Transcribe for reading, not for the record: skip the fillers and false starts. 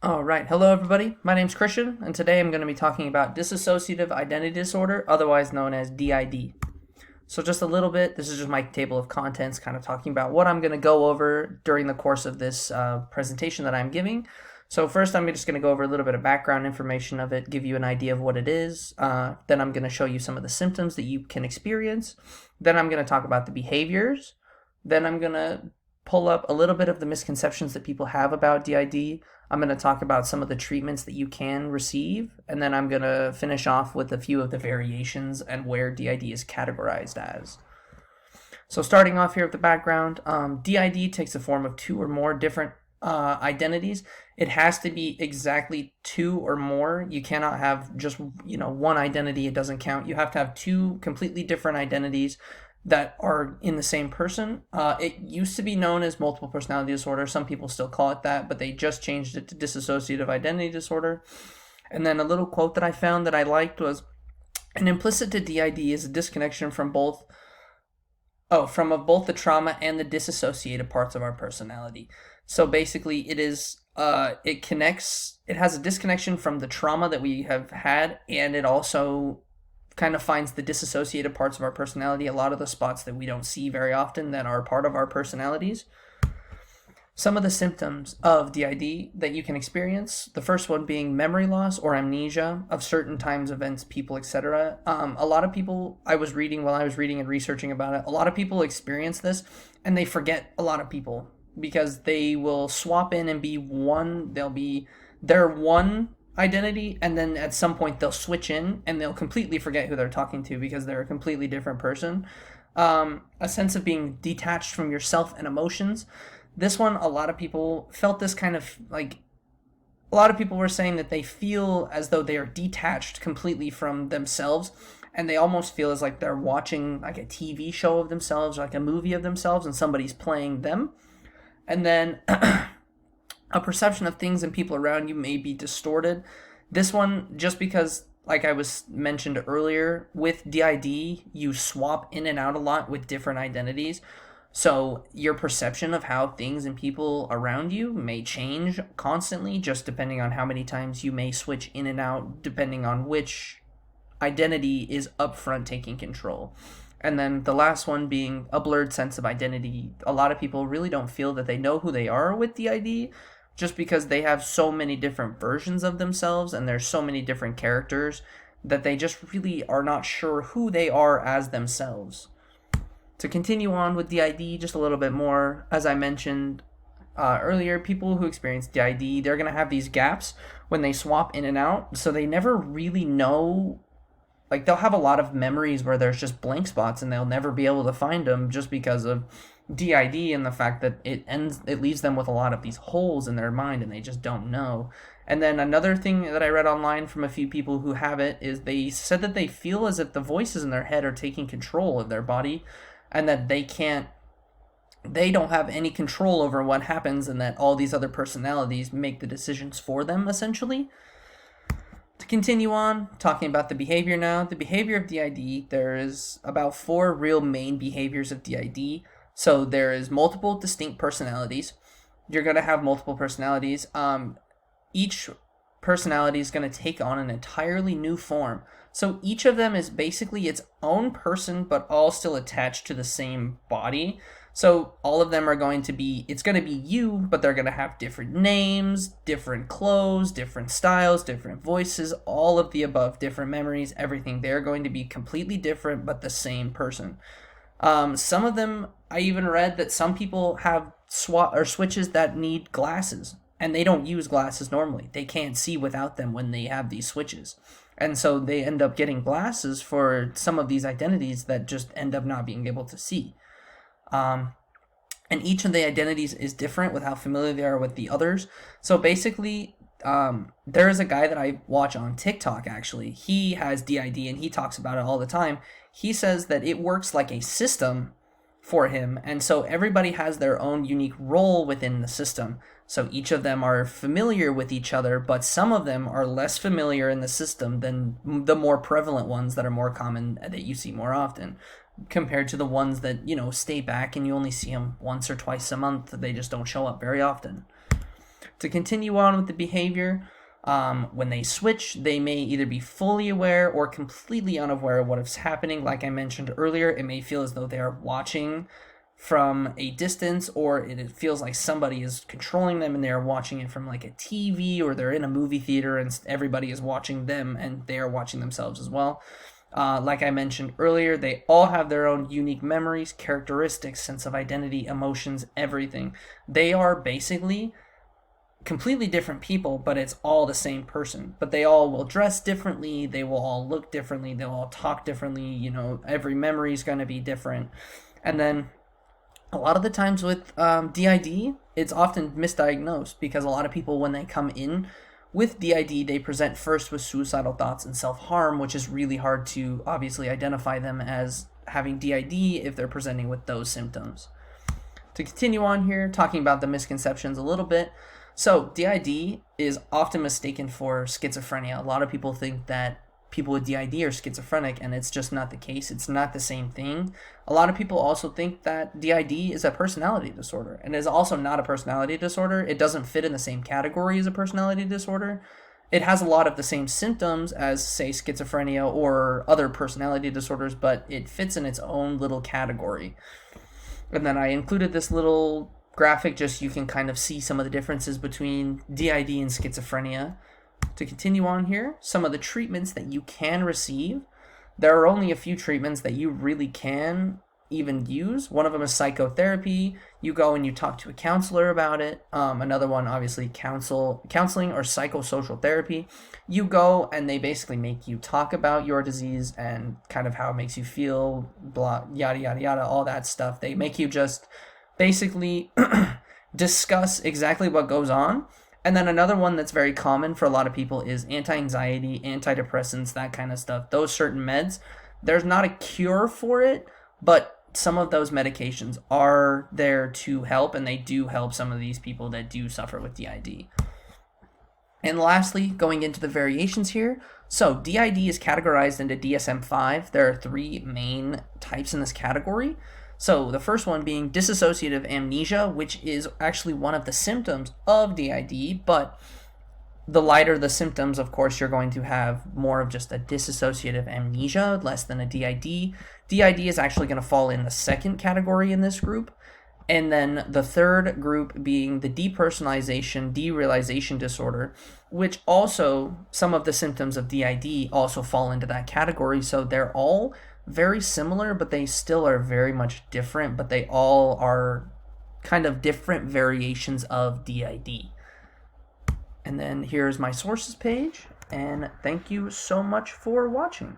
All right. Hello, everybody. My name's Christian, and today I'm going to be talking about dissociative identity disorder, otherwise known as DID. So, just a little bit, this is just my table of contents, kind of talking about what I'm going to go over during the course of this presentation that I'm giving. So, first, I'm just going to go over a little bit of background information of it, give you an idea of what it is. Then, I'm going to show you some of the symptoms that you can experience. Then, I'm going to talk about the behaviors. Then, I'm going to pull up a little bit of the misconceptions that people have about DID. I'm going to talk about some of the treatments that you can receive, and then I'm going to finish off with a few of the variations and where DID is categorized as. So, starting off here with the background, DID takes the form of two or more different identities. It has to be exactly two or more. You cannot have just one identity. It doesn't count. You have to have two completely different identities that are in the same person. It used to be known as multiple personality disorder. Some people still call it that, but they just changed it to dissociative identity disorder. And then a little quote that I found that I liked was, an implicit to DID is a disconnection from both the trauma and the disassociated parts of our personality. So basically it has a disconnection from the trauma that we have had, and it also kind of finds the disassociated parts of our personality, a lot of the spots that we don't see very often that are part of our personalities. Some of the symptoms of DID that you can experience, the first one being memory loss or amnesia of certain times, events, people, etc. A lot of people, while I was reading and researching about it, a lot of people experience this and they forget a lot of people because they will swap in and be one, they'll be their one identity, and then at some point they'll switch in and they'll completely forget who they're talking to because they're a completely different person. A sense of being detached from yourself and emotions. This one, a lot of people felt this kind of like, a lot of people were saying that they feel as though they are detached completely from themselves, and they almost feel as like they're watching like a TV show of themselves, like a movie of themselves, and somebody's playing them. And then a perception of things and people around you may be distorted. This one, just because, like I was mentioned earlier, with DID, you swap in and out a lot with different identities. So your perception of how things and people around you may change constantly, just depending on how many times you may switch in and out, depending on which identity is upfront taking control. And then the last one being a blurred sense of identity. A lot of people really don't feel that they know who they are with DID, just because they have so many different versions of themselves and there's so many different characters that they just really are not sure who they are as themselves. To continue on with DID just a little bit more, as I mentioned earlier, people who experience DID, they're going to have these gaps when they swap in and out, so they never really know. Like, they'll have a lot of memories where there's just blank spots and they'll never be able to find them just because of DID and the fact that it leaves them with a lot of these holes in their mind and they just don't know. And then another thing that I read online from a few people who have it is they said that they feel as if the voices in their head are taking control of their body, and that they don't have any control over what happens, and that all these other personalities make the decisions for them, essentially. To continue on, talking about the behavior now. The behavior of DID, there is about four real main behaviors of DID. So there is multiple distinct personalities. You're going to have multiple personalities. Each personality is going to take on an entirely new form. So each of them is basically its own person, but all still attached to the same body. So all of them are going to be, it's going to be you, but they're going to have different names, different clothes, different styles, different voices, all of the above, different memories, everything. They're going to be completely different, but the same person. Some of them, I even read that some people have switches that need glasses, and they don't use glasses normally. They can't see without them when they have these switches. And so they end up getting glasses for some of these identities that just end up not being able to see. And each of the identities is different with how familiar they are with the others. So basically, there is a guy that I watch on TikTok, actually. He has DID and he talks about it all the time. He says that it works like a system for him, and so everybody has their own unique role within the system. So each of them are familiar with each other, but some of them are less familiar in the system than the more prevalent ones that are more common that you see more often, compared to the ones that, stay back and you only see them once or twice a month. They just don't show up very often. To continue on with the behavior, when they switch, they may either be fully aware or completely unaware of what is happening. Like I mentioned earlier, it may feel as though they are watching from a distance, or it feels like somebody is controlling them and they're watching it from like a TV, or they're in a movie theater and everybody is watching them and they are watching themselves as well. Like I mentioned earlier, they all have their own unique memories, characteristics, sense of identity, emotions, everything. They are basically completely different people, but it's all the same person. But they all will dress differently, they will all look differently, they'll all talk differently, every memory is going to be different. And then a lot of the times with DID, it's often misdiagnosed because a lot of people, when they come in with DID, they present first with suicidal thoughts and self-harm, which is really hard to obviously identify them as having DID if they're presenting with those symptoms. To continue on here, talking about the misconceptions a little bit. So DID is often mistaken for schizophrenia. A lot of people think that people with DID are schizophrenic, and it's just not the case. It's not the same thing. A lot of people also think that DID is a personality disorder, and it is also not a personality disorder. It doesn't fit in the same category as a personality disorder. It has a lot of the same symptoms as, say, schizophrenia or other personality disorders, but it fits in its own little category. And then I included this little graphic just so you can kind of see some of the differences between DID and schizophrenia. To continue on here, some of the treatments that you can receive. There are only a few treatments that you really can even use. One of them is psychotherapy. You go and you talk to a counselor about it. Another one, obviously, counseling or psychosocial therapy. You go and they basically make you talk about your disease and kind of how it makes you feel, blah, yada, yada, yada, all that stuff. They make you just basically discuss exactly what goes on. And then another one that's very common for a lot of people is anti-anxiety, antidepressants, that kind of stuff. Those certain meds, there's not a cure for it, but some of those medications are there to help, and they do help some of these people that do suffer with DID. And lastly, going into the variations here, so DID is categorized into DSM-5. There are 3 main types in this category. So the first one being dissociative amnesia, which is actually one of the symptoms of DID, but the lighter the symptoms, of course, you're going to have more of just a dissociative amnesia, less than a DID. DID is actually going to fall in the second category in this group. And then the third group being the depersonalization, derealization disorder, which also, some of the symptoms of DID also fall into that category. So they're all very similar, but they still are very much different, but they all are kind of different variations of DID. And then here's my sources page, and thank you so much for watching.